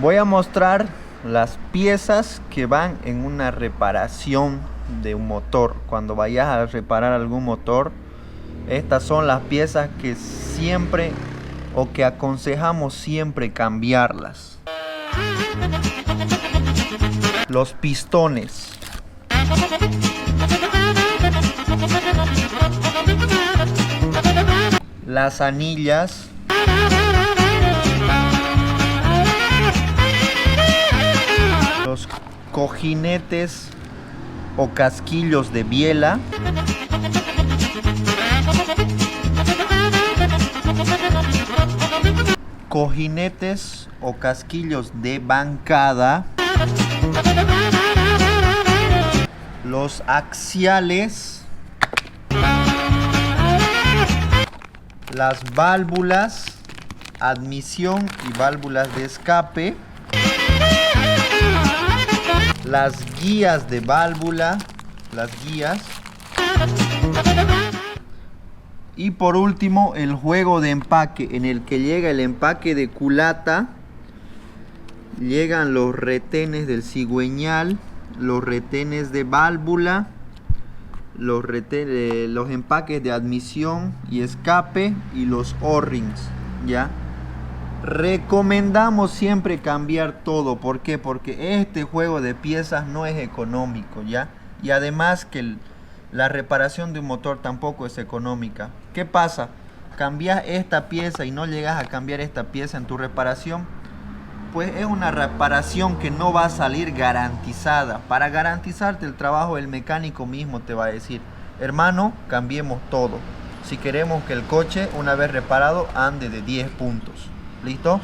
Voy a mostrar las piezas que van en una reparación de un motor. Cuando vayas a reparar algún motor, estas son las piezas que siempre o que aconsejamos siempre cambiarlas. Los pistones, las anillas, los cojinetes o casquillos de biela, cojinetes o casquillos de bancada, los axiales, las válvulas, admisión y válvulas de escape, las guías de válvula, las guías, y por último el juego de empaque, en el que llega el empaque de culata, llegan los retenes del cigüeñal, los retenes de válvula, los empaques de admisión y escape y los O-rings, ¿ya? Recomendamos siempre cambiar todo. ¿Por qué? Porque este juego de piezas no es económico, ¿ya? Y además que la reparación de un motor tampoco es económica. ¿Qué pasa? Cambias esta pieza y no llegas a cambiar esta pieza en tu reparación, pues es una reparación que no va a salir garantizada. Para garantizarte el trabajo, el mecánico mismo te va a decir: hermano, cambiemos todo si queremos que el coche, una vez reparado, ande de 10 puntos. ¿Listo?